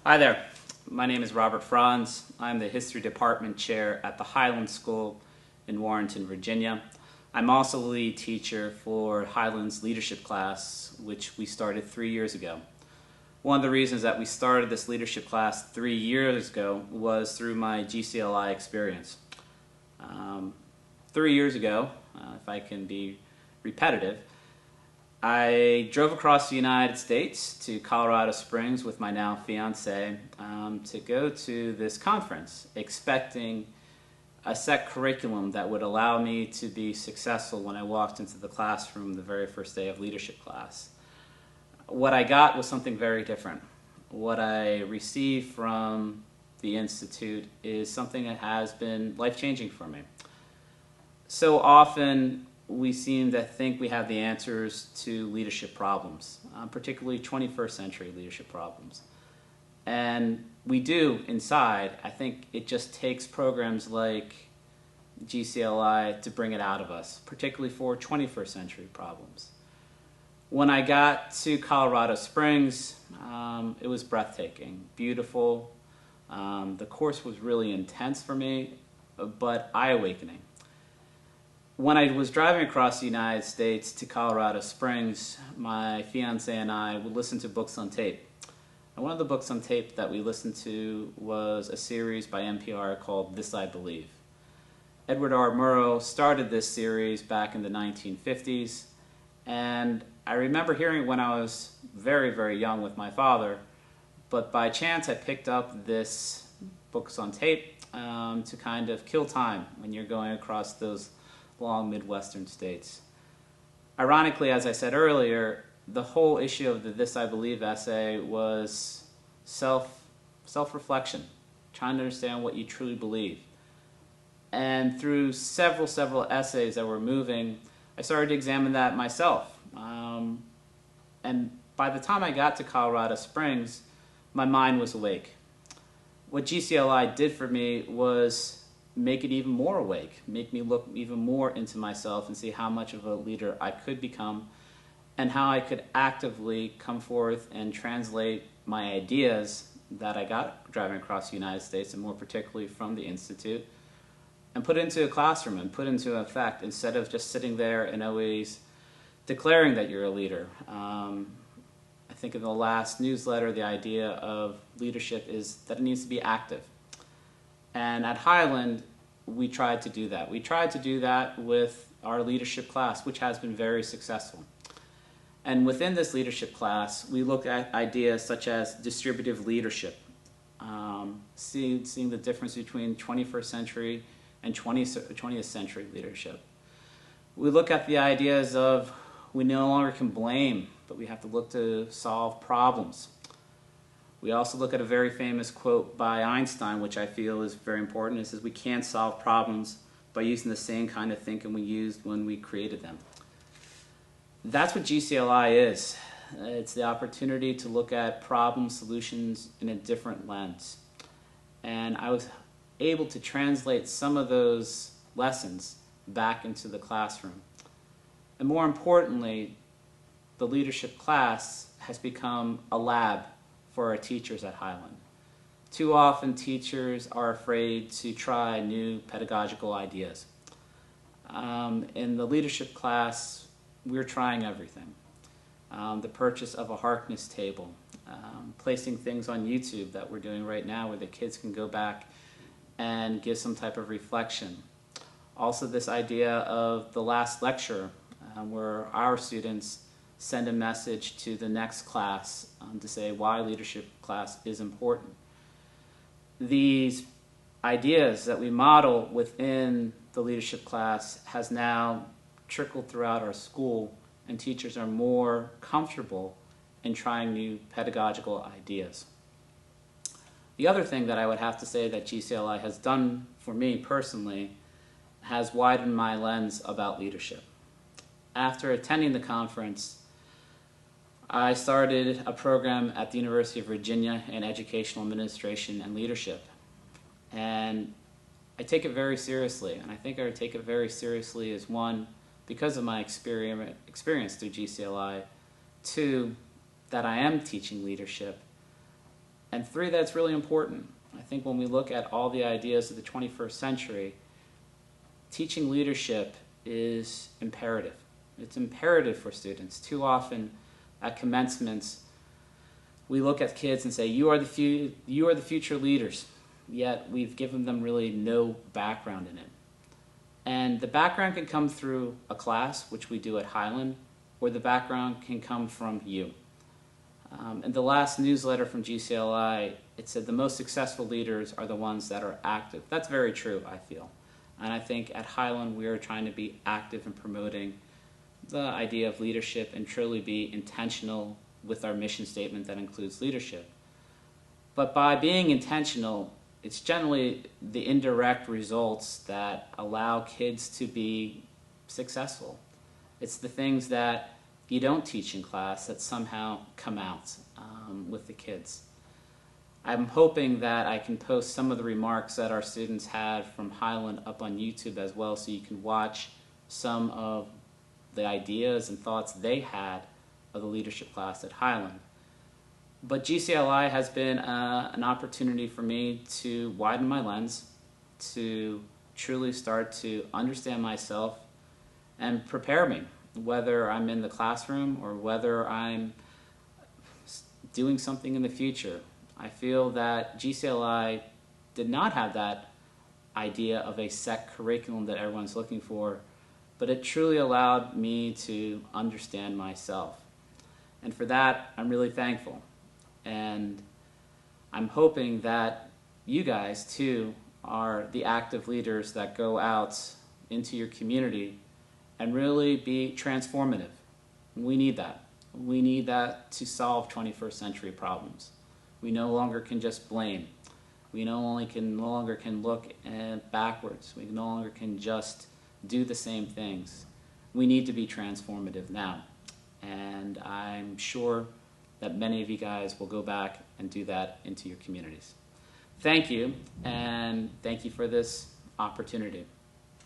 Hi there, my name is Robert Franz. I'm the History Department Chair at the Highland School in Warrenton, Virginia. I'm also the lead teacher for Highland's leadership class, which we started 3 years ago. One of the reasons that we started this leadership class 3 years ago was through my GCLI experience. 3 years ago, if I can be repetitive, I drove across the United States to Colorado Springs with my now fiance to go to this conference, expecting a set curriculum that would allow me to be successful when I walked into the classroom the very first day of leadership class. What I got was something very different. What I received from the Institute is something that has been life-changing for me. So often we seem to think we have the answers to leadership problems, particularly 21st century leadership problems. And we do inside. I think it just takes programs like GCLI to bring it out of us, particularly for 21st century problems. When I got to Colorado Springs, it was breathtaking, beautiful. The course was really intense for me, but eye-awakening. When I was driving across the United States to Colorado Springs, my fiance and I would listen to books on tape. And one of the books on tape that we listened to was a series by NPR called This I Believe. Edward R. Murrow started this series back in the 1950s, and I remember hearing it when I was very, very young with my father, but by chance I picked up this books on tape to kind of kill time when you're going across those long Midwestern states. Ironically, as I said earlier, the whole issue of the This I Believe essay was self-reflection, trying to understand what you truly believe. And through several essays that were moving, I started to examine that myself. And by the time I got to Colorado Springs, my mind was awake. What GCLI did for me was make it even more awake, make me look even more into myself and see how much of a leader I could become and how I could actively come forth and translate my ideas that I got driving across the United States, and more particularly from the Institute, and put into a classroom and put into effect instead of just sitting there and always declaring that you're a leader. I think in the last newsletter, the idea of leadership is that it needs to be active. And at Highland, we tried to do that. We tried to do that with our leadership class, which has been very successful. And within this leadership class, we look at ideas such as distributive leadership, seeing the difference between 21st century and 20th century leadership. We look at the ideas of we no longer can blame, but we have to look to solve problems. We also look at a very famous quote by Einstein, which I feel is very important. It says, we can't solve problems by using the same kind of thinking we used when we created them. That's what GCLI is. It's the opportunity to look at problem solutions in a different lens. And I was able to translate some of those lessons back into the classroom. And more importantly, the leadership class has become a lab for our teachers at Highland. Too often teachers are afraid to try new pedagogical ideas. In the leadership class, we're trying everything. The purchase of a Harkness table, placing things on YouTube that we're doing right now where the kids can go back and give some type of reflection. Also this idea of the last lecture where our students send a message to the next class to say why leadership class is important. These ideas that we model within the leadership class has now trickled throughout our school, and teachers are more comfortable in trying new pedagogical ideas. The other thing that I would have to say that GCLI has done for me personally has widened my lens about leadership. After attending the conference, I started a program at the University of Virginia in Educational Administration and Leadership. And I take it very seriously, and I think I would take it very seriously as one, because of my experience through GCLI, two, that I am teaching leadership, And three, that's really important. I think when we look at all the ideas of the 21st century, teaching leadership is imperative. It's imperative for students. Too often at commencements, we look at kids and say, you are the future leaders, yet we've given them really no background in it. And the background can come through a class, which we do at Highland, or the background can come from you. In the last newsletter from GCLI, it said the most successful leaders are the ones that are active. That's very true, I feel. And I think at Highland we are trying to be active in promoting the idea of leadership and truly be intentional with our mission statement that includes leadership. But by being intentional, it's generally the indirect results that allow kids to be successful. It's the things that you don't teach in class that somehow come out with the kids. I'm hoping that I can post some of the remarks that our students had from Highland up on YouTube as well, so you can watch some of the ideas and thoughts they had of the leadership class at Highland. But GCLI has been an opportunity for me to widen my lens, to truly start to understand myself and prepare me, whether I'm in the classroom or whether I'm doing something in the future. I feel that GCLI did not have that idea of a set curriculum that everyone's looking for, but it truly allowed me to understand myself. And for that, I'm really thankful. And I'm hoping that you guys, too, are the active leaders that go out into your community and really be transformative. We need that. We need that to solve 21st century problems. We no longer can just blame. We no longer can look backwards. We no longer can just do the same things. We need to be transformative now. And I'm sure that many of you guys will go back and do that into your communities. Thank you, and thank you for this opportunity.